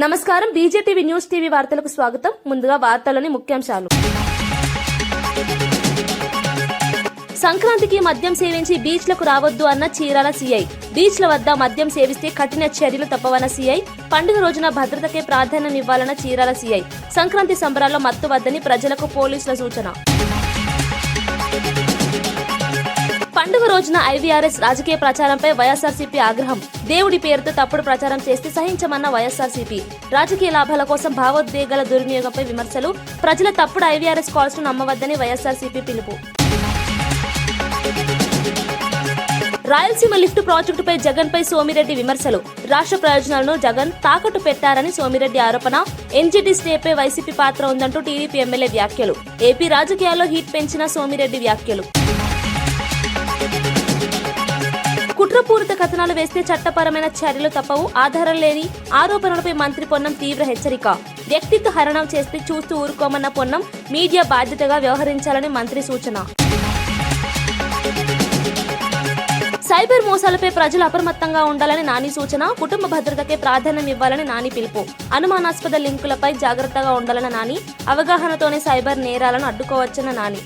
నమస్కారం. బీజేటీవీ news TV వార్తలకు స్వాగతం. ముందుగా వార్తలోని ముఖ్యాంశాలు. సంక్రాంతికి మద్యం సేవించి బీచ్లకు రావద్దు అన్న చీరాల సీఐ. బీచ్ల వద్ద మద్యం సేవిస్తే కఠిన చర్యలు తప్పవన్న సీఐ. పండుగ రోజున భద్రతకే ప్రాధాన్యం ఇవ్వాలన్న చీరాల సీఐ. సంక్రాంతి సంబరాల్లో మత్తు వద్దని ప్రజలకు పోలీసుల సూచన. పండుగ రోజున ఐవీఆర్ఎస్ రాజకీయ ప్రచారంపై వైఎస్ఆర్సీపీ ఆగ్రహం. దేవుడి పేరుతో తప్పుడు ప్రచారం చేస్తే సహించమన్న వైఎస్ఆర్సీపీ. రాజకీయ లాభాల కోసం భావోద్వేగాల దుర్వినియోగంపై విమర్శలు. ప్రజల తప్పుడు ఐవీఆర్ఎస్ కాల్స్ ను నమ్మవద్దని వైఎస్ఆర్సీపీ పిలుపు. రాయలసీమ లిఫ్ట్ ప్రాజెక్టుపై జగన్ పై సోమిరెడ్డి విమర్శలు. రాష్ట్ర ప్రయోజనాలను జగన్ తాకట్టు పెట్టారని సోమిరెడ్డి ఆరోపణ. ఎన్జీటీ స్టేపై వైసీపీ పాత్ర ఉందంటూ టీడీపీ ఎమ్మెల్యే వ్యాఖ్యలు. ఏపీ రాజకీయాల్లో హీట్ పెంచిన సోమిరెడ్డి వ్యాఖ్యలు. కుట్రపూరిత కథనాలు వేస్తే చట్టపరమైన చర్యలు తప్పవు. ఆధారం లేని ఆరోపణలపై మంత్రి పొన్నం తీవ్ర హెచ్చరిక. వ్యక్తిత్వ హరణం చేస్తే చూస్తూ ఊరుకోమన్న పొన్నం. మీడియా బాధ్యతగా వ్యవహరించాలని మంత్రి సూచన. సైబర్ మోసాలపై ప్రజలు అప్రమత్తంగా ఉండాలని నాని సూచన. కుటుంబ భద్రతకే ప్రాధాన్యం ఇవ్వాలని నాని పిలుపు. అనుమానాస్పద లింకులపై జాగ్రత్తగా ఉండాలన్న నాని. అవగాహనతోనే సైబర్ నేరాలను అడ్డుకోవచ్చన్న నాని.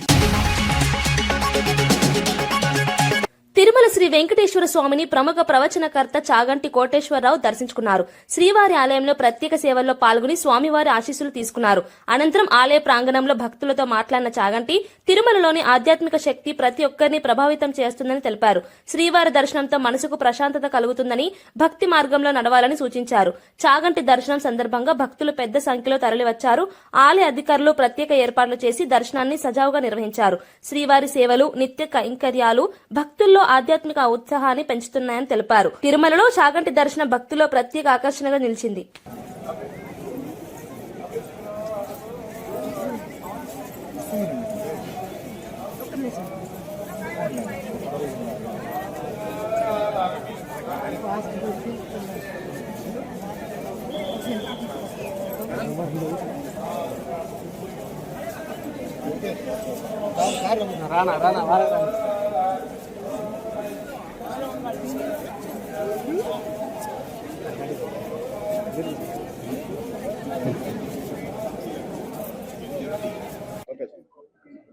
తిరుమల శ్రీ వెంకటేశ్వర స్వామిని ప్రముఖ ప్రవచనకర్త చాగంటి కోటేశ్వరరావు దర్శించుకున్నారు. శ్రీవారి ఆలయంలో ప్రత్యేక సేవల్లో పాల్గొని స్వామివారి ఆశీస్సులు తీసుకున్నారు. అనంతరం ఆలయ ప్రాంగణంలో భక్తులతో మాట్లాడిన చాగంటి తిరుమలలోని ఆధ్యాత్మిక శక్తి ప్రతి ఒక్కరిని ప్రభావితం చేస్తుందని తెలిపారు. శ్రీవారి దర్శనంతో మనసుకు ప్రశాంతత కలుగుతుందని, భక్తి మార్గంలో నడవాలని సూచించారు. చాగంటి దర్శనం సందర్భంగా భక్తులు పెద్ద సంఖ్యలో తరలివచ్చారు. ఆలయ అధికారులు ప్రత్యేక ఏర్పాట్లు చేసి దర్శనాన్ని సజావుగా నిర్వహించారు. శ్రీవారి సేవలు, నిత్య కైంకర్యాలు భక్తుల్లో ఆధ్యాత్మిక ఉత్సాహాన్ని పెంచుతున్నాయని తెలిపారు. తిరుమలలో చాగంటి దర్శనం భక్తుల్లో ప్రత్యేక ఆకర్షణగా నిలిచింది.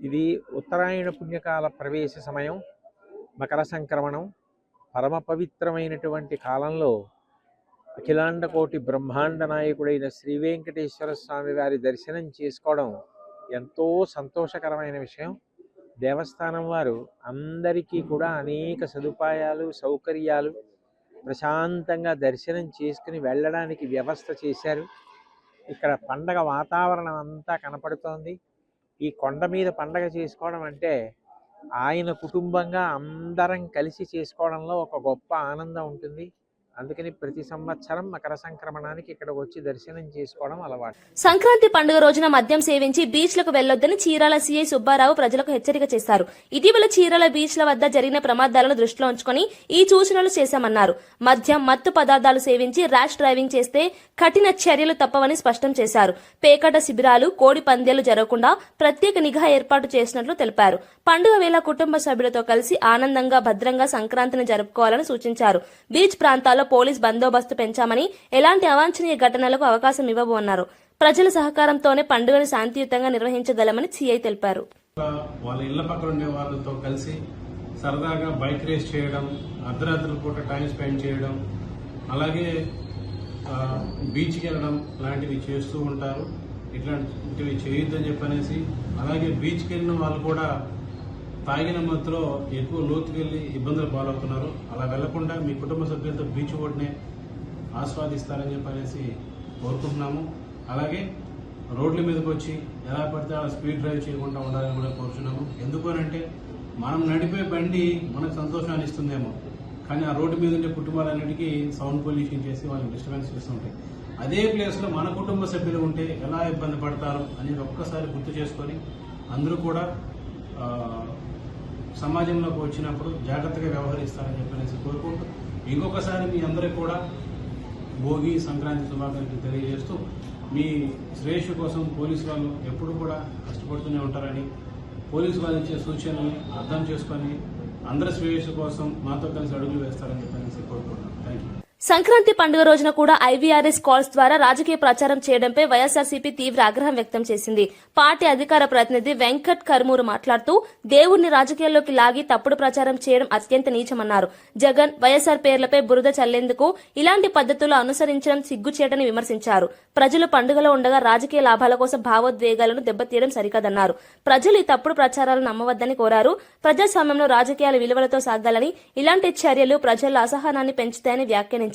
ఇది ఉత్తరాయణ పుణ్యకాల ప్రవేశ సమయం, మకర సంక్రమణం. పరమ పవిత్రమైనటువంటి కాలంలో అఖిలాండ కోటి బ్రహ్మాండ నాయకుడైన శ్రీ వెంకటేశ్వర స్వామి వారి దర్శనం చేసుకోవడం ఎంతో సంతోషకరమైన విషయం. దేవస్థానం వారు అందరికీ కూడా అనేక సదుపాయాలు, సౌకర్యాలు, ప్రశాంతంగా దర్శనం చేసుకుని వెళ్ళడానికి వ్యవస్థ చేశారు. ఇక్కడ పండగ వాతావరణం అంతా కనపడుతోంది. ఈ కొండ మీద పండగ చేసుకోవడం అంటే ఆయన కుటుంబంగా అందరం కలిసి చేసుకోవడంలో ఒక గొప్ప ఆనందం ఉంటుంది. అందుకని ప్రతి సంవత్సరం మకర సంక్రమణానికి ఇక్కడ వచ్చి దర్శనం చేసుకోవడం అలవాటు. సంక్రాంతి పండుగ రోజున మద్యం సేవించి బీచ్లకు వెళ్లొద్దని చీరాల సీఐ సుబ్బారావు ప్రజలకు హెచ్చరిక చేశారు. ఇటీవల చీరాల బీచ్ల వద్ద జరిగిన ప్రమాదాలను దృష్టిలో ఉంచుకొని ఈ సూచనలు చేశామన్నారు. మద్యం, మత్తు పదార్థాలు సేవించి ర్యాష్ డ్రైవింగ్ చేస్తే కఠిన చర్యలు తప్పవని స్పష్టం చేశారు. పేకాట శిబిరాలు, కోడి పందేలు జరగకుండా ప్రత్యేక నిఘా ఏర్పాటు చేసినట్లు తెలిపారు. పండుగ వేళ కుటుంబ సభ్యులతో కలిసి ఆనందంగా, భద్రంగా సంక్రాంతిని జరుపుకోవాలని సూచించారు. బీచ్ ప్రాంతాల్లో పోలీస్ బందోబస్తు పెంచామని, ఎలాంటి అవాంఛనీయ ఘటనలకు అవకాశం ఇవ్వబో అన్నారు. ప్రజల సహకారంతోనే పండుగను శాంతియుతంగా నిర్వహించగలమని సీఐ తెలిపారు. వాళ్ళ ఇళ్ల పక్కన ఉండే వాళ్ళతో కలిసి సరదాగా బైక్ రేస్ చేయడం, అర్ధరాత్రుల పూట టైం స్పెండ్ చేయడం, అలాగే బీచ్కి వెళ్ళడం లాంటివి చేస్తూ ఉంటారు. ఇట్లాంటివి చేయొద్దని చెప్పనేసి, అలాగే బీచ్కి వెళ్ళిన వాళ్ళు కూడా తాగిన మత్తులో ఎక్కువ లోతుకి వెళ్ళి ఇబ్బందులు పాలవుతున్నారు. అలా వెళ్లకుండా మీ కుటుంబ సభ్యులతో బీచ్ ఒడ్డునే ఆస్వాదిస్తారని చెప్పనేసి కోరుకుంటున్నాము. అలాగే రోడ్ల మీదకి వచ్చి ఎలా పడితే అలా స్పీడ్ డ్రైవ్ చేయకుండా ఉండాలని కూడా కోరుచున్నాము. ఎందుకనంటే మనం నడిపే బండి మనకు సంతోషాన్ని ఇస్తుందేమో, కానీ ఆ రోడ్డు మీద ఉండే కుటుంబాలన్నిటికీ సౌండ్ పొల్యూషన్ చేసి వాళ్ళకి డిస్టర్బెన్స్ చేస్తుంటాయి. అదే ప్లేస్లో మన కుటుంబ సభ్యులు ఉంటే ఎలా ఇబ్బంది పడతారు అనేది ఒక్కసారి గుర్తు చేసుకొని అందరూ కూడా సమాజంలోకి వచ్చినప్పుడు జాగ్రత్తగా వ్యవహరిస్తారని చెప్పనేసి కోరుకుంటూ ఇంకొకసారి మీ అందరికీ కూడా భోగి, సంక్రాంతి శుభాకాంక్షలు తెలియజేస్తూ, మీ శ్రేయస్సు కోసం పోలీసు వాళ్ళు ఎప్పుడు కూడా కష్టపడుతూనే ఉంటారని, పోలీసు వాళ్ళు ఇచ్చే సూచనల్ని అర్థం చేసుకొని అందరి శ్రేయస్సు కోసం మాతో కలిసి అడుగులు వేస్తారని చెప్పనేసి కోరుకుంటున్నాను. Thank you. సంక్రాంతి పండుగ రోజున కూడా ఐవీఆర్ఎస్ కాల్స్ ద్వారా రాజకీయ ప్రచారం చేయడంపై వైఎస్ఆర్సీపీ తీవ్ర ఆగ్రహం వ్యక్తం చేసింది. పార్టీ అధికార ప్రతినిధి వెంకట్ కర్మూరు మాట్లాడుతూ దేవుణ్ణి రాజకీయాల్లోకి లాగి తప్పుడు ప్రచారం చేయడం అత్యంత నీచమన్నారు. జగన్, వైఎస్ఆర్ పేర్లపై బురద చల్లేందుకు ఇలాంటి పద్ధతులు అనుసరించడం సిగ్గుచేటని విమర్శించారు. ప్రజలు పండుగలో ఉండగా రాజకీయ లాభాల కోసం భావోద్వేగాలను దెబ్బతీయడం సరికాదన్నారు. ప్రజలు ఈ తప్పుడు ప్రచారాలను నమ్మవద్దని కోరారు. ప్రజాస్వామ్యంలో రాజకీయాల విలువలతో సాగాలని, ఇలాంటి చర్యలు ప్రజల్లో అసహనాన్ని పెంచుతాయని వ్యాఖ్యానించారు.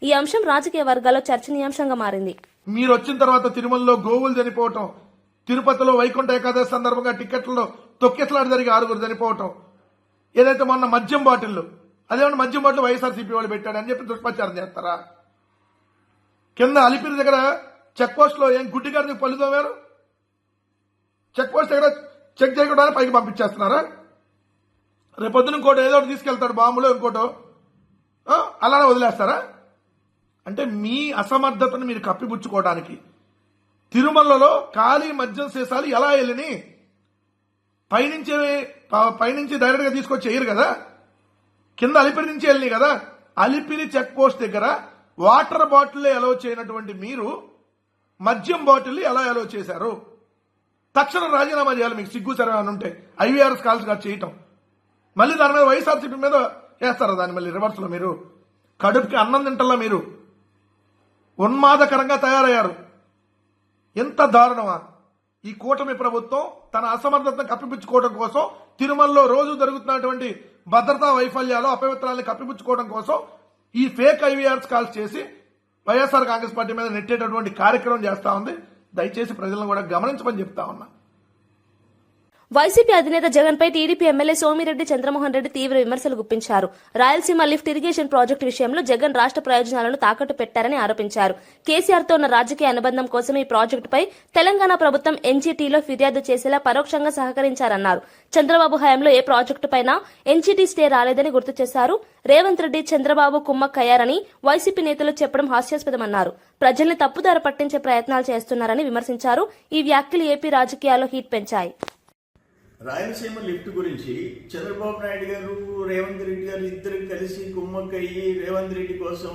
ఈ అంశం రాజకీయ వర్గాల్లో చర్చనీయాంశంగా మారింది. మీరు వచ్చిన తర్వాత తిరుమలలో గోవులు చనిపోవటం, తిరుపతిలో వైకుంఠ ఏకాదశి సందర్భంగా టికెట్లలో తొక్కిసలాట జరిగి 6 చనిపోవటం, ఏదైతే మొన్న మద్యం బాటిల్లు, అదేమన్నా మద్యం బాటిల్ వైఎస్ఆర్సీపీ వాళ్ళు పెట్టాడని చెప్పి దుష్ప్రచారం చేస్తారా? కింద అలిపిరి దగ్గర చెక్ పోస్ట్ లో ఏం గుడ్డిగారిని పలుదోవారు? చెక్ పోస్ట్ దగ్గర చెక్ చేయకుండా పైకి పంపించేస్తున్నారా? రేపొద్దున ఇంకోటి ఏదో ఒకటి తీసుకెళ్తాడు, బాంబులో ఇంకోటో, అలానే వదిలేస్తారా? అంటే మీ అసమర్థతను మీరు కప్పిపుచ్చుకోవడానికి తిరుమలలో ఖాళీ మద్యం సీసాలు ఎలా వెళ్ళిని పైనుంచి డైరెక్ట్ గా తీసుకొచ్చి వేయరు కదా, కింద అలిపిరి నుంచి వెళ్ళినాయి కదా. అలిపిరి చెక్ పోస్ట్ దగ్గర వాటర్ బాటిల్ అలౌ చేయనటువంటి మీరు మద్యం బాటిల్ ఎలా అలౌ చేశారు? తక్షణం రాజీనామా చేయాలి. మీకు సిగ్గు సరే అని ఉంటే ఐవీఆర్ఎస్ కాల్స్ గారు చేయటం, మళ్ళీ దాని మీద వైఎస్ఆర్సీపీ మీద వేస్తారా? దాన్ని మళ్ళీ రివర్స్ లో మీరు కడుపుకి అన్నం తింటల్లా మీరు ఉన్మాదకరంగా తయారయ్యారు. ఎంత దారుణమా! ఈ కూటమి ప్రభుత్వం తన అసమర్థతను కప్పిపుచ్చుకోవడం కోసం, తిరుమలలో రోజు జరుగుతున్నటువంటి భద్రతా వైఫల్యాలు, అపవిత్రాలను కప్పిపుచ్చుకోవడం కోసం ఈ ఫేక్ ఐవీఆర్ఎస్ కాల్స్ చేసి వైఎస్ఆర్ కాంగ్రెస్ పార్టీ మీద నెట్టేటటువంటి కార్యక్రమం చేస్తా ఉంది. దయచేసి ప్రజలను కూడా గమనించమని చెప్తా ఉన్నా. వైసీపీ అధినేత జగన్ పై టీడీపీ ఎమ్మెల్యే సోమిరెడ్డి చంద్రమోహన్ రెడ్డి తీవ్ర విమర్శలు గుప్పించారు. రాయలసీమ లిఫ్ట్ ఇరిగేషన్ ప్రాజెక్టు విషయంలో జగన్ రాష్ట్ర ప్రయోజనాలను తాకట్టు పెట్టారని ఆరోపించారు. కేసీఆర్ తో ఉన్న రాజకీయ అనుబంధం కోసం ఈ ప్రాజెక్టుపై తెలంగాణ ప్రభుత్వం ఎన్జీటీలో ఫిర్యాదు చేసేలా పరోక్షంగా సహకరించారన్నారు. చంద్రబాబు హయాంలో ఏ ప్రాజెక్టుపైనా ఎన్జీటీ స్టే రాలేదని గుర్తు చేశారు. రేవంత్ రెడ్డి చంద్రబాబు కుమ్మక్కయ్యారని వైసీపీ నేతలు చెప్పడం హాస్యాస్పదమన్నారు. ప్రజల్ని తప్పుదారి పట్టించే ప్రయత్నాలు చేస్తున్నారని విమర్శించారు. ఈ వ్యాఖ్యలు ఏపీ రాజకీయాల్లో హీట్ పెంచాయి. రాయలసీమ లిఫ్ట్ గురించి చంద్రబాబు నాయుడు గారు, రేవంత్ రెడ్డి గారు ఇద్దరు కలిసి కుమ్మక్కయ్యి రేవంత్ రెడ్డి కోసం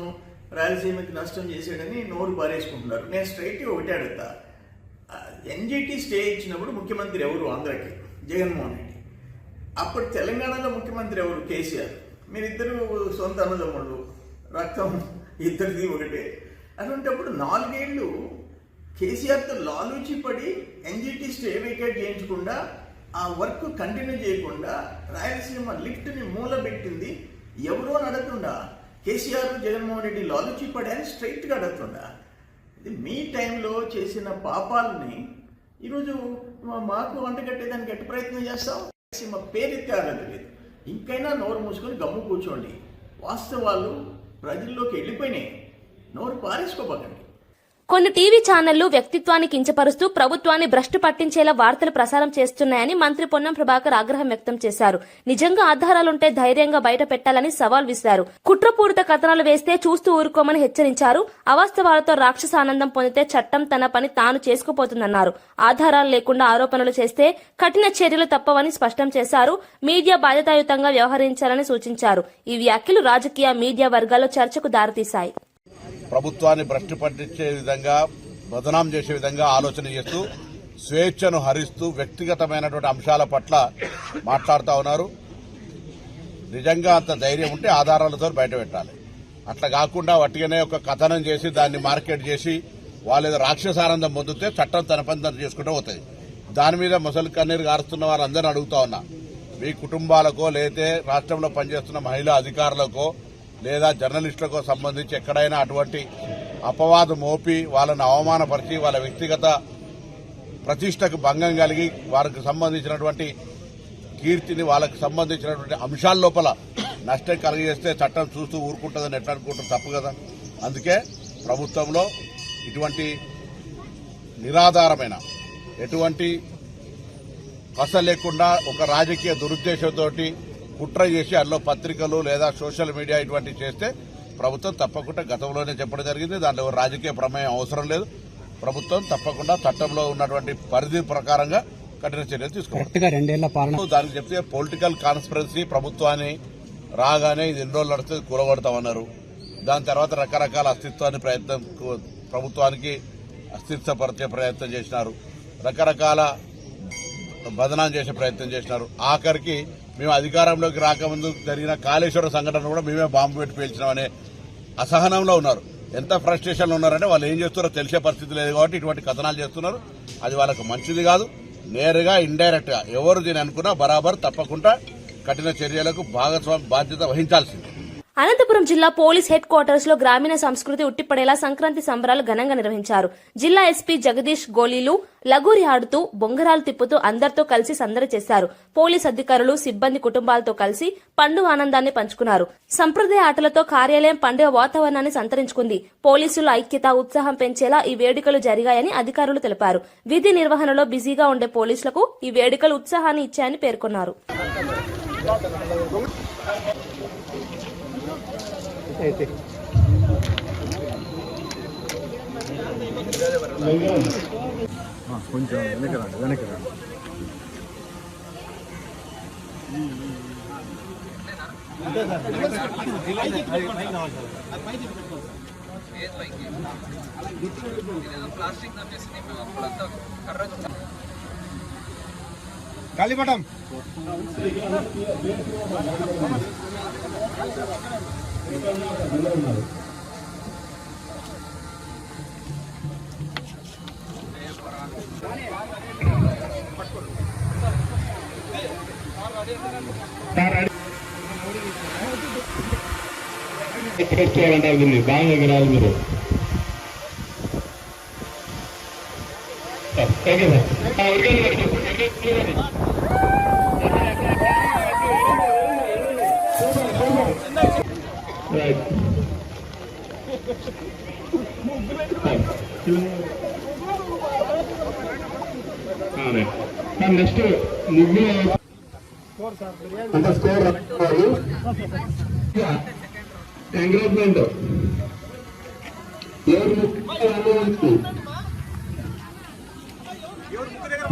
రాయలసీమకి నష్టం చేశాడని నోరు పారేసుకుంటున్నారు. నేను స్ట్రైట్గా ఒకటే అడుగుతా, ఎన్జీటీ స్టే ఇచ్చినప్పుడు ముఖ్యమంత్రి ఎవరు? ఆంధ్రాకి జగన్మోహన్ రెడ్డి. అప్పుడు తెలంగాణలో ముఖ్యమంత్రి ఎవరు? కేసీఆర్. మీరిద్దరు సొంత అన్నదమ్ముళ్ళు, రక్తం ఇద్దరిది ఒకటే. అటువంటిప్పుడు 4 ఏళ్ళు కేసీఆర్తో లాలూచి పడి ఎన్జీటీ స్టే వేకేట్ చేయించకుండా, ఆ వర్క్ కంటిన్యూ చేయకుండా రాయలసీమ లిఫ్ట్ని మూలబెట్టింది ఎవరో అని అడగకుండా కేసీఆర్, జగన్మోహన్ రెడ్డి లాలూచి పడారని స్ట్రైట్గా అడగకుండా, ఇది మీ టైంలో చేసిన పాపాలని ఈరోజు మాకు వంటగట్టేదానికి ఎట్టి ప్రయత్నం చేస్తాం? రాయలసీమ పేరెత్తే ఆగదు లేదు. ఇంకైనా నోరు మూసుకొని గమ్ము కూర్చోండి. వాస్తవాలు ప్రజల్లోకి వెళ్ళిపోయినాయి. నోరు పారేసుకోబోకండి. కొన్ని టీవీ ఛానళ్లు వ్యక్తిత్వాన్ని కించపరుస్తూ ప్రభుత్వాన్ని భ్రష్టు పట్టించేలా వార్తలు ప్రసారం చేస్తున్నాయని మంత్రి పొన్నం ప్రభాకర్ ఆగ్రహం వ్యక్తం చేశారు. నిజంగా ఆధారాలుంటే ధైర్యంగా బయట పెట్టాలని సవాల్ విసిరారు. కుట్రపూరిత కథనాలు వేస్తే చూస్తూ ఊరుకోమని హెచ్చరించారు. అవాస్తవాలతో రాక్షస ఆనందం పొందితే చట్టం తన పని తాను చేసుకుపోతుందన్నారు. ఆధారాలు లేకుండా ఆరోపణలు చేస్తే కఠిన చర్యలు తప్పవని స్పష్టం చేశారు. మీడియా బాధ్యతాయుతంగా వ్యవహరించాలని సూచించారు. ఈ వ్యాఖ్యలు రాజకీయ, మీడియా వర్గాల్లో చర్చకు దారితీశాయి. ప్రభుత్వాన్ని భ్రష్టు పట్టించే విధంగా, బదనాం చేసే విధంగా ఆలోచన చేస్తూ, స్వేచ్ఛను హరిస్తూ వ్యక్తిగతమైనటువంటి అంశాల పట్ల మాట్లాడుతూ ఉన్నారు. నిజంగా అంత ధైర్యం ఉంటే ఆధారాలతో బయట పెట్టాలి. అట్లా కాకుండా వట్టిగానే ఒక కథనం చేసి దాన్ని మార్కెట్ చేసి వాళ్ళు ఏదో రాక్షసానందం పొందితే చట్టం తన పని తను చేసుకుంటూ పోతుంది. దాని మీద ముసలి కన్నీరు గారుస్తున్న వారందరినీ అడుగుతా ఉన్నా, మీ కుటుంబాలకో లేతే రాష్ట్రంలో పనిచేస్తున్న మహిళా అధికారులకో లేదా జర్నలిస్టులకు సంబంధించి ఎక్కడైనా అటువంటి అపవాదం మోపి వాళ్ళని అవమానపరిచి వాళ్ళ వ్యక్తిగత ప్రతిష్టకు భంగం కలిగి వారికి సంబంధించినటువంటి కీర్తిని, వాళ్ళకి సంబంధించినటువంటి అంశాల లోపల నష్టం కలిగజేస్తే చట్టం చూస్తూ ఊరుకుంటుందని ఎట్లా అనుకుంటారు? తప్పు కదా. అందుకే ప్రభుత్వంలో ఇటువంటి నిరాధారమైన, ఎటువంటి కస లేకుండా ఒక రాజకీయ దురుద్దేశంతో కుట్ర చేసి అందులో పత్రికలు లేదా సోషల్ మీడియా ఇటువంటివి చేస్తే ప్రభుత్వం తప్పకుండా, గతంలోనే చెప్పడం జరిగింది, దాంట్లో రాజకీయ ప్రమేయం అవసరం లేదు. ప్రభుత్వం తప్పకుండా చట్టంలో ఉన్నటువంటి పరిధి ప్రకారంగా కఠిన చర్యలు తీసుకోవాలి. దానికి చెప్తే పొలిటికల్ కాన్స్పిరసీ ప్రభుత్వాన్ని రాగానే ఇది ఎన్ని రోజులు నడుస్తుంది కూలగొడతామన్నారు. దాని తర్వాత రకరకాల ప్రభుత్వానికి అస్తిత్వపరిచే ప్రయత్నం చేసినారు, రకరకాల బదనాం చేసే ప్రయత్నం చేసినారు. ఆఖరికి మేము అధికారంలోకి రాకముందు జరిగిన కాళేశ్వర సంఘటన కూడా మేమే బాంబు పెట్టి పేల్చినామనే అసహనంలో ఉన్నారు. ఎంత ఫ్రస్ట్రేషన్లో ఉన్నారంటే వాళ్ళు ఏం చేస్తున్నారో తెలిసే పరిస్థితి లేదు కాబట్టి ఇటువంటి కథనాలు చేస్తున్నారు. అది వాళ్ళకు మంచిది కాదు. నేరుగా ఇండైరెక్ట్ గా ఎవరు దీని అనుకున్నా బరాబర్ తప్పకుండా కఠిన చర్యలకు బాధ్యత వహించాల్సింది. అనంతపురం జిల్లా పోలీస్ హెడ్ క్వార్టర్స్ లో గ్రామీణ సంస్కృతి ఉట్టిపడేలా సంక్రాంతి సంబరాలు ఘనంగా నిర్వహించారు. జిల్లా ఎస్పీ జగదీష్ గోలీలు లగూరి ఆడుతూ బొంగరాలు తిప్పుతూ అందరితో కలిసి సందడి చేశారు. పోలీస్ అధికారులు సిబ్బంది కుటుంబాలతో కలిసి పండుగ ఆనందాన్ని పంచుకున్నారు. సంప్రదాయ ఆటలతో కార్యాలయం పండుగ వాతావరణాన్ని సంతరించుకుంది. పోలీసుల ఐక్యత, ఉత్సాహం పెంచేలా ఈ వేడుకలు జరిగాయని అధికారులు తెలిపారు. విధి నిర్వహణలో బిజీగా ఉండే పోలీసులకు ఈ వేడుకలు ఉత్సాహాన్ని ఇచ్చాయని పేర్కొన్నారు. కొంచెం వెనక్కి రండి. గాలిపటం చేయాలంటే బాగా ఎగరాలి మీరు. నెక్స్ట్ ముగ్గురు అంత స్కోర్ ఎంకరేజ్మెంట్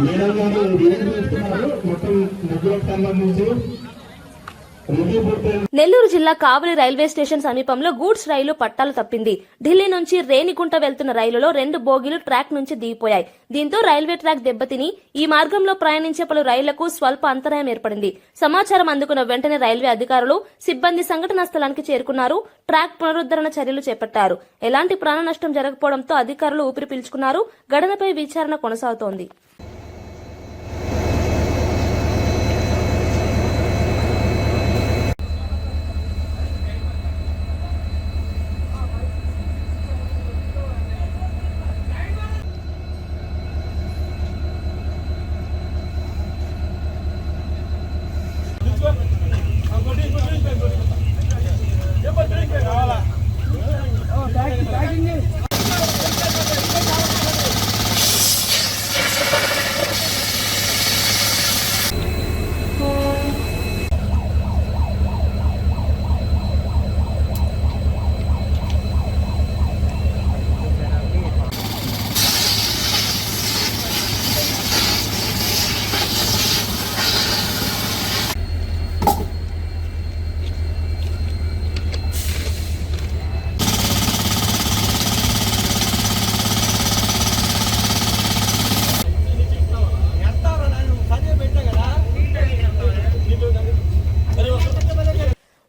మేడం గారు ఏం చేస్తున్నారు మొత్తం ముగ్గులకు సంబంధించి. నెల్లూరు జిల్లా కావలి రైల్వే స్టేషన్ సమీపంలో గూడ్స్ రైలు పట్టాలు తప్పింది. ఢిల్లీ నుంచి రేణిగుంట వెళ్తున్న రైలులో 2 బోగీలు ట్రాక్ నుంచి దిగిపోయాయి. దీంతో రైల్వే ట్రాక్ దెబ్బతిని ఈ మార్గంలో ప్రయాణించే పలు రైళ్లకు స్వల్ప అంతరాయం ఏర్పడింది. సమాచారం అందుకున్న వెంటనే రైల్వే అధికారులు, సిబ్బంది సంఘటనా స్థలానికి చేరుకున్నారు. ట్రాక్ పునరుద్ధరణ చర్యలు చేపట్టారు. ఎలాంటి ప్రాణ నష్టం జరగకపోవడంతో అధికారులు ఊపిరి పీల్చుకున్నారు. ఘటనపై విచారణ కొనసాగుతోంది.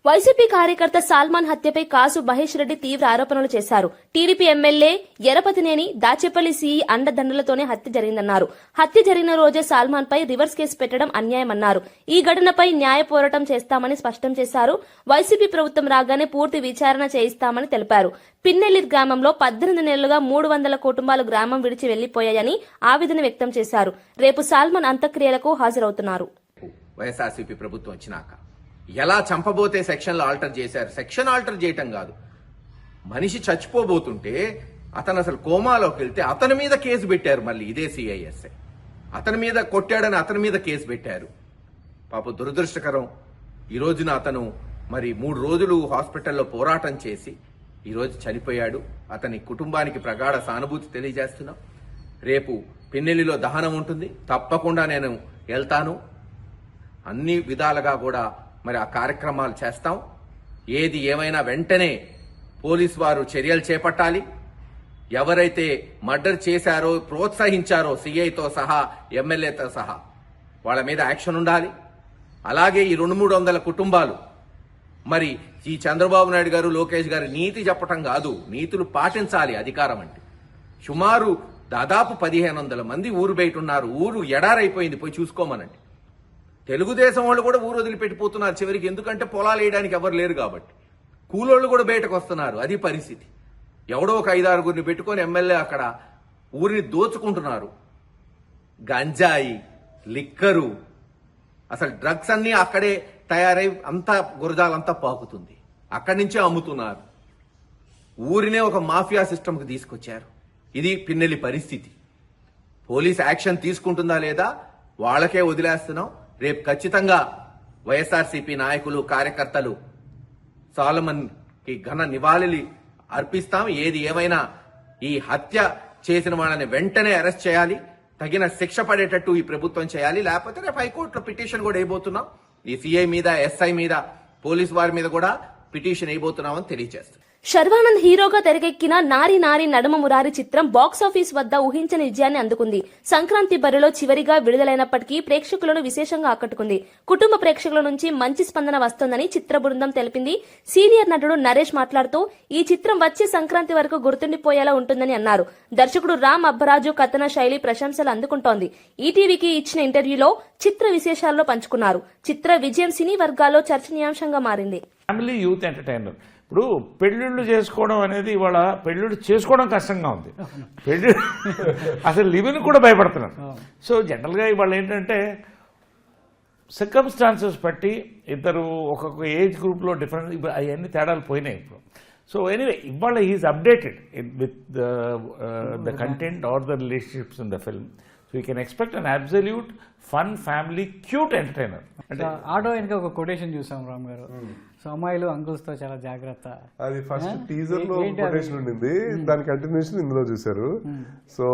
వైసీపీ కార్యకర్త సాల్మాన్ హత్యపై కాసు మహేష్ రెడ్డి తీవ్ర ఆరోపణలు చేశారు. TDP MLA Yarapathineni Dachepalli CE అండదండలతోనే హత్య జరిగిందన్నారు. హత్య జరిగిన రోజే సాల్మాన్ పై రివర్స్ కేసు పెట్టడం అన్యాయమన్నారు. ఈ ఘటనపై న్యాయ పోరాటం చేస్తామని స్పష్టం చేశారు. వైసీపీ ప్రభుత్వం రాగానే పూర్తి విచారణ చేయిస్తామని తెలిపారు. పిన్నెల్లి గ్రామంలో 18 నెలలుగా 300 కుటుంబాలు గ్రామం విడిచి వెళ్లిపోయాయని ఆవేదన వ్యక్తం చేశారు. రేపు సాల్మాన్ అంత్యక్రియలకు హాజరవుతున్నారు. వైఎస్ఆర్సీపీ ప్రభుత్వం వచ్చినాక ఎలా చంపబోతే సెక్షన్లు ఆల్టర్ చేశారు. సెక్షన్ ఆల్టర్ చేయటం కాదు, మనిషి చచ్చిపోబోతుంటే అతను అసలు కోమాలోకి వెళ్తే అతని మీద కేసు పెట్టారు. మళ్ళీ ఇదే సిఐఎస్ఐ అతని మీద కొట్టాడని అతని మీద కేసు పెట్టారు. పాప దురదృష్టకరం. ఈ రోజున అతను మరి 3 రోజులు హాస్పిటల్లో పోరాటం చేసి ఈరోజు చనిపోయాడు. అతని కుటుంబానికి ప్రగాఢ సానుభూతి తెలియజేస్తున్నాం. రేపు పిన్నెల్లిలో దహనం ఉంటుంది, తప్పకుండా నేను వెళ్తాను. అన్ని విధాలుగా కూడా మరి ఆ కార్యక్రమాలు చేస్తాం. ఏది ఏమైనా వెంటనే పోలీసు వారు చర్యలు చేపట్టాలి. ఎవరైతే మర్డర్ చేశారో, ప్రోత్సహించారో సిఐతో సహా, ఎమ్మెల్యేతో సహా వాళ్ళ మీద యాక్షన్ ఉండాలి. అలాగే ఈ 200-300 కుటుంబాలు, మరి ఈ చంద్రబాబు నాయుడు గారు, లోకేష్ గారు నీతి చెప్పటం కాదు, నీతులు పాటించాలి. అధికారం అంటే సుమారు దాదాపు 1500 మంది ఊరు బయట ఉన్నారు. ఊరు ఎడారైపోయింది, పోయి చూసుకోమనండి. తెలుగుదేశం వాళ్ళు కూడా ఊరు వదిలిపెట్టిపోతున్నారు చివరికి, ఎందుకంటే పొలాలు వేయడానికి ఎవరు లేరు కాబట్టి. కూలోళ్ళు కూడా బయటకు వస్తున్నారు. అది పరిస్థితి. ఎవడో ఒక 5-6 పెట్టుకొని ఎమ్మెల్యే అక్కడ ఊరిని దోచుకుంటున్నారు. గంజాయి, లిక్కరు, అసలు డ్రగ్స్ అన్నీ అక్కడే తయారై అంతా గురజాలంతా పాకుతుంది. అక్కడి నుంచే అమ్ముతున్నారు. ఊరినే ఒక మాఫియా సిస్టమ్కి తీసుకొచ్చారు. ఇది పిన్నెల్లి పరిస్థితి. పోలీస్ యాక్షన్ తీసుకుంటుందా లేదా వాళ్ళకే వదిలేస్తున్నాం. రేపు ఖచ్చితంగా వైఎస్ఆర్సీపీ నాయకులు, కార్యకర్తలు సాలమన్ కి ఘన నివాళి అర్పిస్తాం. ఏది ఏమైనా ఈ హత్య చేసిన వాళ్ళని వెంటనే అరెస్ట్ చేయాలి. తగిన శిక్ష పడేటట్టు ఈ ప్రభుత్వం చేయాలి. లేకపోతే రేపు హైకోర్టులో పిటిషన్ కూడా వేయబోతున్నాం. ఈ సిఐ మీద, ఎస్ఐ మీద, పోలీసు వారి మీద కూడా పిటిషన్ వేయబోతున్నామని తెలియజేస్తాం. శర్వానంద్ హీరోగా తెరకెక్కిన నారి నారి నడుమ మురారి చిత్రం బాక్సాఫీస్ వద్ద ఊహించని విజయాన్ని అందుకుంది. సంక్రాంతి బరిలో చివరిగా విడుదలైనప్పటికీ ప్రేక్షకులను విశేషంగా ఆకట్టుకుంది. కుటుంబ ప్రేక్షకుల నుంచి మంచి స్పందన వస్తోందని చిత్ర బృందం తెలిపింది. సీనియర్ నటుడు నరేష్ మాట్లాడుతూ ఈ చిత్రం వచ్చే సంక్రాంతి వరకు గుర్తుండిపోయేలా ఉంటుందని అన్నారు. దర్శకుడు రామ్ అబ్బరాజు కథన శైలి ప్రశంసలు అందుకుంటోంది. ఈటీవీకి ఇచ్చిన ఇంటర్వ్యూలో చిత్ర విశేషాల్లో పంచుకున్నారు. చిత్ర విజయం సినీ వర్గాల్లో చర్చనీయాంశంగా మారింది. Family youth entertainer. ఇప్పుడు పెళ్ళిళ్ళు చేసుకోవడం అనేది ఇవాళ పెళ్ళిళ్ళు చేసుకోవడం కష్టంగా ఉంది. పెళ్ళి అసలు లివిన్ కూడా భయపడుతున్నారు. సో జనరల్గా ఇవాళ ఏంటంటే సర్కమ్స్టాన్సెస్ బట్టి ఇద్దరు ఒక్కొక్క ఏజ్ గ్రూప్లో డిఫరెంట్, ఇప్పుడు అవన్నీ తేడాలు పోయినాయి ఇప్పుడు. సో ఎనీవే ఇవాళ is updated with the content or the relationships in the film. So you can expect an absolute fun family cute entertainer. అంటే ఆటో వెనక ఒక కొటేషన్ చూసాం రామ్ గారు, సో అమ్మాయిలు అంకుల్స్ తో చాలా జాగ్రత్త. అది ఫస్ట్ టీజర్ లో కొటేషన్ ఉండింది, దాని కంటిన్యూషన్ ఇందులో చూశారు. సో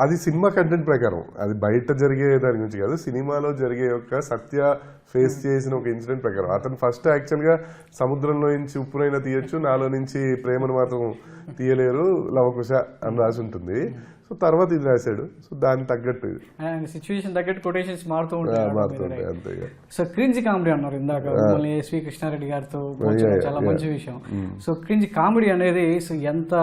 అది సినిమా కంటెంట్ ప్రకారం, అది బయట జరిగే దాని గురించి కాదు, సినిమాలో జరిగే యొక్క సత్య ఫేస్ చేసిన ఒక ఇన్సిడెంట్ ప్రకారం. అతను ఫస్ట్ యాక్చువల్ గా సముద్రంలో నుంచి ఉప్పునైనా తీయొచ్చు, నాలో నుంచి ప్రేమను మాత్రం తీయలేరు, లవకుశ అని రాసి ఉంటుంది. సో తర్వాత ఇది రాశాడు. సో దానికి తగ్గట్టు సిచ్యువేషన్ తగ్గట్టు కొటేషన్స్ మారుతూ ఉంటాయి. సో క్రింజ్ కామెడీ అన్నారు ఇందాక, మళ్ళీ ఎస్వి కృష్ణారెడ్డి గారితో చాలా మంచి విషయం. సో క్రింజ్ కామెడీ అనేది సో ఎంత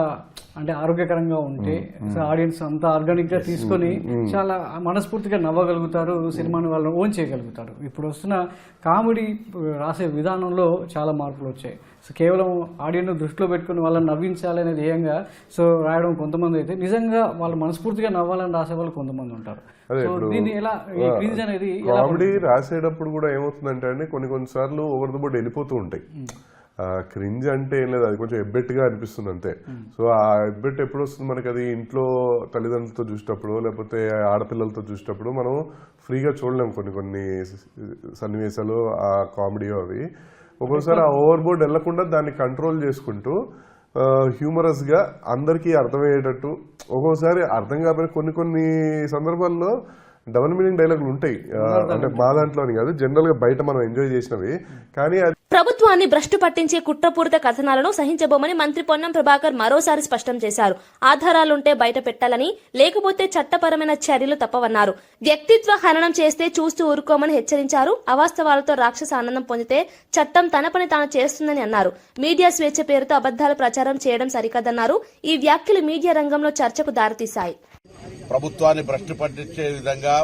అంటే ఆరోగ్యకరంగా ఉంటే సో ఆడియన్స్ అంత ఆర్గానిక్ గా తీసుకొని చాలా మనస్ఫూర్తిగా నవ్వగలుగుతారు, సినిమాని వాళ్ళు ఓన్ చేయగలుగుతారు. ఇప్పుడు వస్తున్న కామెడీ రాసే విధానంలో చాలా మార్పులు వచ్చాయి. సో కేవలం ఆడియన్స్ దృష్టిలో పెట్టుకుని వాళ్ళని నవ్వించాలనే ధ్యేయంగా సో రాయడం కొంతమంది అయితే, నిజంగా వాళ్ళు మనస్ఫూర్తిగా నవ్వాలని రాసే వాళ్ళు కొంతమంది ఉంటారు. దీన్ని ఎలా క్రింజ్ అనేది కామెడీ రాసేటప్పుడు కూడా ఏమవుతుందంటే అండి, కొన్నిసార్లు ఓవర్ ద బోర్డ్ వెళ్ళిపోతూ ఉంటాయి. క్రింజ్ అంటే ఏం లేదు, అది కొంచెం ఎబ్బెట్టుగా అనిపిస్తుంది అంతే. సో ఆ ఎబ్బెట్ ఎప్పుడు వస్తుంది మనకి, అది ఇంట్లో తల్లిదండ్రులతో చూసేటప్పుడు లేకపోతే ఆడపిల్లలతో చూసేటప్పుడు మనం ఫ్రీగా చూడలేము కొన్ని సన్నివేశాలు, ఆ కామెడీ అవి. ఒక్కోసారి ఆ ఓవర్ బోర్డ్ వెళ్లకుండా దాన్ని కంట్రోల్ చేసుకుంటూ హ్యూమరస్ గా అందరికీ అర్థమయ్యేటట్టు, ఒక్కోసారి అర్థం కాకపోతే కొన్ని సందర్భాల్లో డబుల్ మీనింగ్ డైలాగులు ఉంటాయి. అంటే మా దాంట్లోని కాదు, జనరల్ గా బయట మనం ఎంజాయ్ చేసినవి. కానీ ప్రభుత్వాన్ని భ్రష్టు పట్టించే కుట్రపూరిత కథనాలను సహించబోమని మంత్రి పొన్నం ప్రభాకర్ మరోసారి స్పష్టం చేశారు. ఆధారాలుంటే బయట పెట్టాలని, లేకపోతే చట్టపరమైన చర్యలు తప్పవన్నారు. వ్యక్తిత్వ హననం చేస్తే చూస్తూ ఊరుకోమని హెచ్చరించారు. అవాస్తవాలతో రాక్షస ఆనందం పొందితే చట్టం తన పని తాను చేస్తుందని అన్నారు. మీడియా స్వేచ్ఛ పేరుతో అబద్దాల ప్రచారం చేయడం సరికాదన్నారు. ఈ వ్యాఖ్యలు మీడియా రంగంలో చర్చకు దారితీశాయి. ప్రభుత్వాన్ని భ్రష్టు పట్టించే విధంగా,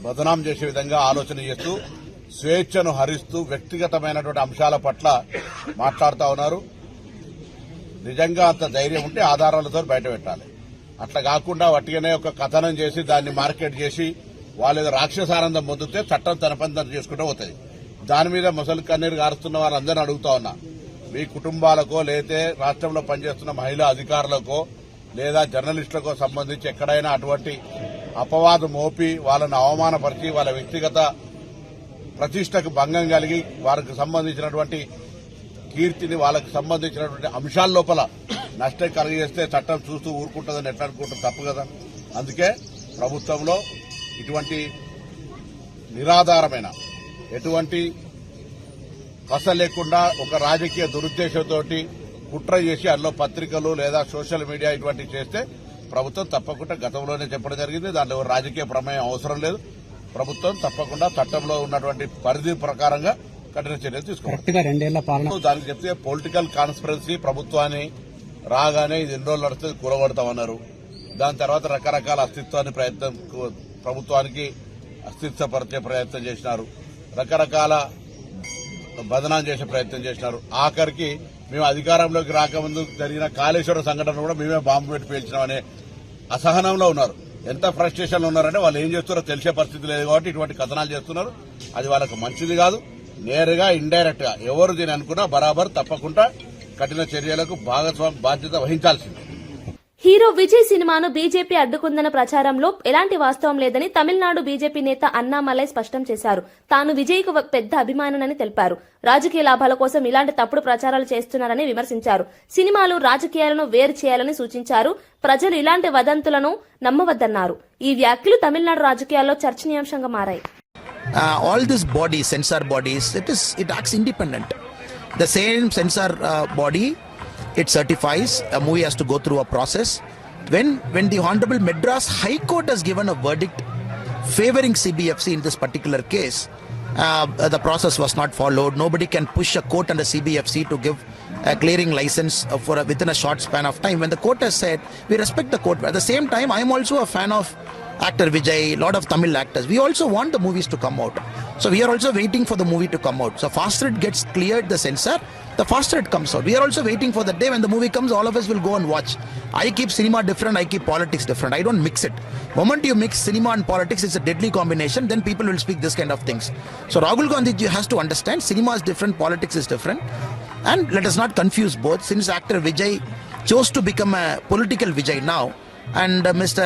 బదనాం చేసే విధంగా ఆలోచన చేస్తూ స్వేచ్ఛను హరిస్తూ వ్యక్తిగతమైనటువంటి అంశాల పట్ల మాట్లాడుతూ ఉన్నారు. నిజంగా అంత ధైర్యం ఉంటే ఆధారాలతో బయట పెట్టాలి. అట్లా కాకుండా వట్టిగానే ఒక కథనం చేసి దాన్ని మార్కెట్ చేసి వాళ్ళు రాక్షసానందం పొందితే చట్టం తన పని తను చేసుకుంటూ పోతుంది. దాని మీద ముసలి కన్నీరు గారుస్తున్న వారందరినీ అడుగుతా ఉన్నా, మీ కుటుంబాలకో లేతే రాష్ట్రంలో పనిచేస్తున్న మహిళా అధికారులకో లేదా జర్నలిస్టులకో సంబంధించి ఎక్కడైనా అటువంటి అపవాదు మోపి వాళ్ళని అవమానపరిచి వాళ్ళ వ్యక్తిగత ప్రతిష్టకు భంగం కలిగి వారికి సంబంధించినటువంటి కీర్తిని, వాళ్ళకి సంబంధించినటువంటి అంశాల లోపల నష్టం కలిగేస్తే చట్టం చూస్తూ ఊరుకుంటుందని ఎట్లా అనుకుంటాం, తప్పు కదా. అందుకే ప్రభుత్వంలో ఇటువంటి నిరాధారమైన, ఎటువంటి కస లేకుండా ఒక రాజకీయ దురుద్దేశంతో కుట్ర చేసి అందులో పత్రికలు లేదా సోషల్ మీడియా ఇటువంటివి చేస్తే ప్రభుత్వం తప్పకుండా గతంలోనే చెప్పడం జరిగింది. దాంట్లో రాజకీయ ప్రమేయం అవసరం లేదు. ప్రభుత్వం తప్పకుండా చట్టంలో ఉన్నటువంటి పరిధి ప్రకారంగా కఠిన చర్యలు తీసుకోవాలి. దానికి చెప్తే పొలిటికల్ కాన్స్పిరసీ ప్రభుత్వాన్ని రాగానే ఇది ఎన్ని రోజులు నడుస్తుంది కూలగొడతామన్నారు. దాని తర్వాత రకరకాల అస్తిత్వాన్ని ప్రభుత్వానికి అస్తిత్వపరిచే ప్రయత్నం చేసినారు. రకరకాల బదనాం చేసే ప్రయత్నం చేసినారు. ఆఖరికి మేము అధికారంలోకి రాకముందు జరిగిన కాళేశ్వరం సంఘటన కూడా మేమే బాంబు పెట్టి పేల్చినామనే అసహనంలో ఉన్నారు. ఎంత ఫ్రస్ట్రేషన్లో ఉన్నారంటే వాళ్ళు ఏం చేస్తున్నారో తెలిసే పరిస్థితి లేదు కాబట్టి ఇటువంటి కథనాలు చేస్తున్నారు. అది వాళ్ళకు మంచిది కాదు. నేరుగా ఇండైరెక్ట్ గా ఎవరు దీని అనుకున్నా బరాబర్ తప్పకుండా కఠిన చర్యలకు బాధ్యత వహించాల్సిందే. హీరో విజయ్ సినిమాను బీజేపీ అడ్డుకుందన్న ప్రచారంలో ఎలాంటి వాస్తవం లేదని తమిళనాడు బీజేపీ నేత అన్నామలై స్పష్టం చేశారు. తాను విజయ్కు పెద్ద అభిమానునని తెలిపారు. రాజకీయ లాభాల కోసం ఇలాంటి తప్పుడు ప్రచారాలు చేస్తున్నారని విమర్శించారు. సినిమాలు రాజకీయాలను వేరు చేయాలని సూచించారు. ప్రజలు ఇలాంటి వదంతులను నమ్మవద్దన్నారు. ఈ వ్యాఖ్యలు తమిళనాడు రాజకీయాల్లో చర్చనీయాంశంగా మారాయి. All these bodies, censor bodies, it acts independent. The same censor body, it certifies a movie has to go through a process. When the Honorable Madras High Court has given a verdict favoring CBFC in this particular case, the process was not followed. Nobody can push a court under CBFC to give a clearing license within a short span of time. When the court has said, we respect the court. At the same time, I am also a fan of actor Vijay, lot of Tamil actors. We also want the movies to come out. So we are also waiting for the movie to come out. So faster it gets cleared, the censor, the faster it comes out. We are also waiting for the day when the movie comes, all of us will go and watch. I keep cinema different, I keep politics different. I don't mix it. Moment you mix cinema and politics, it's a deadly combination, then people will speak this kind of things. So Rahul Gandhi has to understand, cinema is different, politics is different. And let us not confuse both. Since actor Vijay chose to become a political Vijay now, and Mr.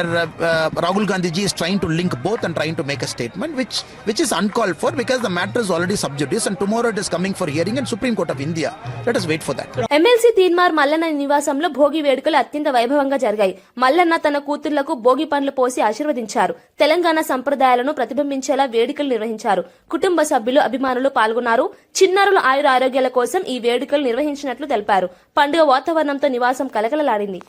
Rahul Gandhi ji is trying to link both and trying to make a statement which is uncalled for, because the matter is already sub judice and tomorrow it is coming for hearing in Supreme Court of India. Let us wait for that. MLC Teenmaar Mallanna నివాసంలో భోగి వేడుకలు అత్యంత వైభవంగా జరిగాయి. మల్లన్న తన కూతుళ్లకు భోగి పండ్లు పోసి ఆశీర్వదించారు. తెలంగాణ సంప్రదాయాలను ప్రతిబింబించేలా వేడుకలు నిర్వహించారు. కుటుంబ సభ్యులు, అభిమానులు పాల్గొన్నారు. చిన్నారుల ఆయుర ఆరోగ్యాల కోసం ఈ వేడుకలు నిర్వహించినట్లు తెలిపారు. పండుగ వాతావరణంతో నివాసం కలకలలాడింది.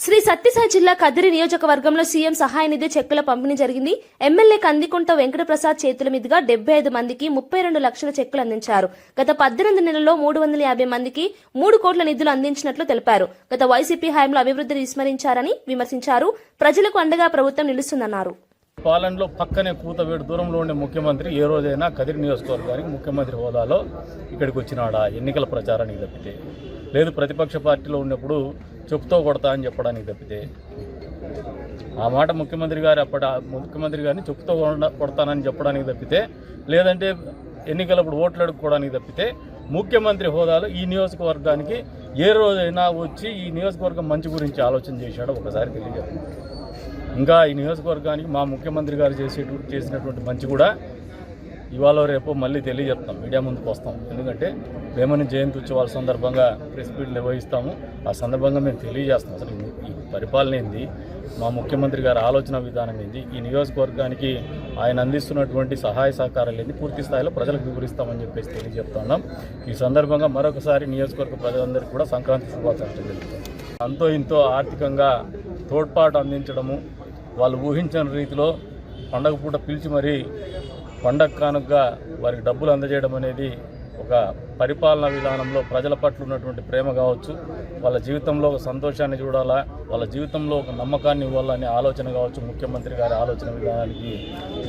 శ్రీ సత్యసాయి జిల్లా కదిరి నియోజకవర్గంలో సీఎం సహాయ నిధి చెక్కుల పంపిణీ జరిగింది. ఎమ్మెల్యే కందికుంట వెంకటప్రసాద్ చేతుల మీదుగా 75 మందికి 32 లక్షల చెక్కులు అందించారు. గత 18 నెలల్లో 350 మందికి 3 కోట్ల నిధులు అందించినట్లు తెలిపారు. గత వైసీపీ హయాంలో అభివృద్ధిని విస్మరించారని విమర్శించారు. ప్రజలకు అండగా ప్రభుత్వం నిలుస్తుందన్నారు. పాలనలో పక్కనే కూతవేడు దూరంలో ఉండే ముఖ్యమంత్రి ఏ రోజైనా కదిరి నియోజకవర్గానికి ముఖ్యమంత్రి హోదాలో ఇక్కడికి వచ్చినాడా ఎన్నికల ప్రచారానికి తప్పితే, లేదు ప్రతిపక్ష పార్టీలో ఉన్నప్పుడు చెప్పుతో కొడతా అని చెప్పడానికి తప్పితే, ఆ మాట ముఖ్యమంత్రి గారిని చెప్పుతో కొడతానని చెప్పడానికి తప్పితే, లేదంటే ఎన్నికలప్పుడు ఓట్లు అడుక్కోవడానికి తప్పితే, ముఖ్యమంత్రి హోదాలో ఈ నియోజకవర్గానికి ఏ రోజైనా వచ్చి ఈ నియోజకవర్గం మంచి గురించి ఆలోచన చేశాడో ఒకసారి తెలియజేస్తాం. ఇంకా ఈ నియోజకవర్గానికి మా ముఖ్యమంత్రి గారు చేసినటువంటి మంచి కూడా ఇవాళ రేపు మళ్ళీ తెలియజేస్తాం, మీడియా ముందుకు వస్తాం. ఎందుకంటే వేమని జయంతి ఉత్సవాల సందర్భంగా ప్రెస్ మీట్ నిర్వహిస్తాము. ఆ సందర్భంగా మేము తెలియజేస్తాం అసలు ఈ పరిపాలన ఏంది, మా ముఖ్యమంత్రి గారి ఆలోచన విధానం ఏంది, ఈ నియోజకవర్గానికి ఆయన అందిస్తున్నటువంటి సహాయ సహకారాలు ఏంది పూర్తి స్థాయిలో ప్రజలకు వివరిస్తామని చెప్పేసి తెలియజేస్తున్నాం. ఈ సందర్భంగా మరొకసారి నియోజకవర్గ ప్రజలందరికీ కూడా సంక్రాంతి శుభాకాంక్షలు తెలుపుతాం. అంతో ఇంతో ఆర్థికంగా తోడ్పాటు అందించడము, వాళ్ళు ఊహించని రీతిలో పండగ పూట పిలిచి మరీ పండగ కానుకగా వారికి డబ్బులు అందజేయడం అనేది ఒక పరిపాలనా విధానంలో ప్రజల పట్ల ఉన్నటువంటి ప్రేమ కావచ్చు, వాళ్ళ జీవితంలో ఒక సంతోషాన్ని చూడాలా, వాళ్ళ జీవితంలో ఒక నమ్మకాన్ని ఇవ్వాలనే ఆలోచన కావచ్చు, ముఖ్యమంత్రి గారి ఆలోచన విధానానికి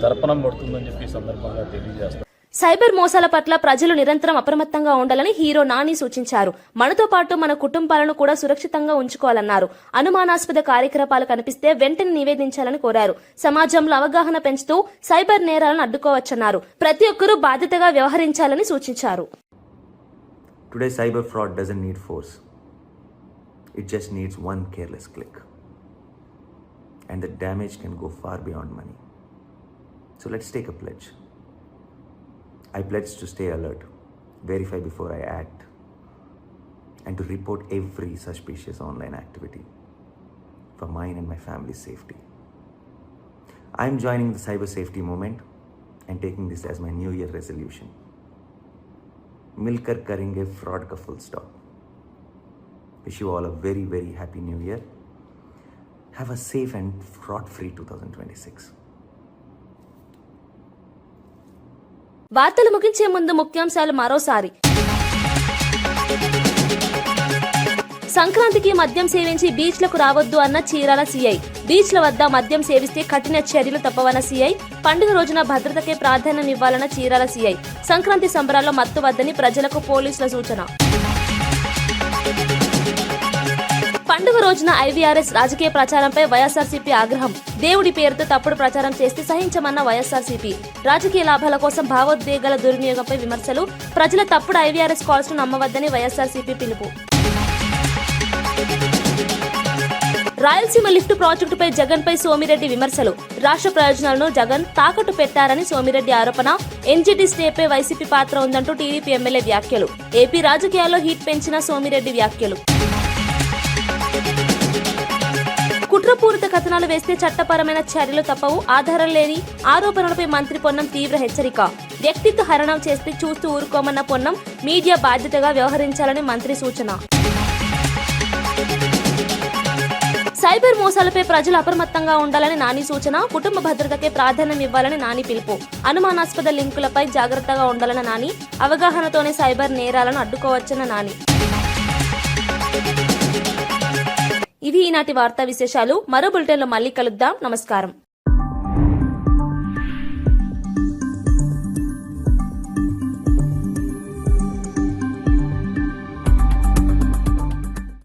దర్పణం పడుతుందని చెప్పి సందర్భంగా తెలియజేస్తారు. సైబర్ మోసాల పట్ల ప్రజలు నిరంతరం అప్రమత్తంగా ఉండాలని హీరో నాని సూచించారు. మనతో పాటు మన కుటుంబాలను కూడా సురక్షితంగా ఉంచుకోవాలన్నారు. అనుమానాస్పద కార్యకలాపాలు కనిపిస్తే వెంటనే నివేదించాలని కోరారు. సమాజంలో అవగాహన పెంచుతూ సైబర్ నేరాలను అడ్డుకోవచ్చన్నారు. ప్రతి ఒక్కరూ బాధ్యతగా వ్యవహరించాలని సూచించారు. Today, cyber fraud doesn't need force. It just needs one careless click. And the damage can go far beyond money. So let's take a pledge. I pledge to stay alert, verify before I act, and to report every suspicious online activity for mine and my family's safety. I'm joining the cyber safety movement and taking this as my New Year resolution. Milkar karenge fraud ka full stop. Wish you all a very, very happy New Year. Have a safe and fraud-free 2026. వార్తలు ముగించే ముందు ముఖ్యాంశాలు మరోసారి. సంక్రాంతికి మద్యం సేవించి బీచ్లకు రావద్దు అన్న చీరాల సీఐ. బీచ్ల వద్ద మద్యం సేవిస్తే కఠిన చర్యలు తప్పవన్న సీఐ. పండుగ రోజున భద్రతకే ప్రాధాన్యమివ్వాలన్న చీరాల సీఐ. సంక్రాంతి సంబరాల్లో మత్తు వద్దని ప్రజలకు పోలీసుల సూచన. పండుగ రోజున ఐవీఆర్ఎస్ రాజకీయ ప్రచారంపై వైఎస్ఆర్సీపీ ఆగ్రహం. దేవుడి పేరుతో తప్పుడు ప్రచారం చేస్తే సహించమన్న వైఎస్ఆర్సీపీ. రాజకీయ లాభాల కోసం భావోద్వేగాల దుర్వినియోగంపై విమర్శలు. ప్రజల తప్పుడు ఐవీఆర్ఎస్ కాల్స్ ను నమ్మవద్దని వైఎస్ఆర్సీపీ పిలుపు. రాయలసీమ లిఫ్ట్ ప్రాజెక్టుపై జగన్ పై సోమిరెడ్డి విమర్శలు. రాష్ట్ర ప్రయోజనాలను జగన్ తాకట్టు పెట్టారని సోమిరెడ్డి ఆరోపణ. ఎన్జీటీ స్టేపై వైసీపీ పాత్ర ఉందంటూ టీడీపీ ఎమ్మెల్యే వ్యాఖ్యలు. ఏపీ రాజకీయాల్లో హీట్ పెంచిన సోమిరెడ్డి వ్యాఖ్యలు. కుట్రపూరిత కథనాలు వేస్తే చట్టపరమైన చర్యలు తప్పవు. ఆధారం లేని ఆరోపణలపై మంత్రి పొన్నం తీవ్ర హెచ్చరిక. వ్యక్తిత్వ హరణం చేస్తే చూస్తూ ఊరుకోమన్న పొన్నం. మీడియా బాధ్యతగా వ్యవహరించాలని మంత్రి సూచన. సైబర్ మోసాలపై ప్రజలు అప్రమత్తంగా ఉండాలని నాని సూచన. కుటుంబ భద్రతకే ప్రాధాన్యం ఇవ్వాలని నాని పిలుపు. అనుమానాస్పద లింకులపై జాగ్రత్తగా ఉండాలన్న నాని. అవగాహనతోనే సైబర్ నేరాలను అడ్డుకోవచ్చన్న నాని. ఇవి ఈనాటి వార్తా విశేషాలు. మరో బులెటిన్లో మళ్ళీ కలుద్దాం. నమస్కారం.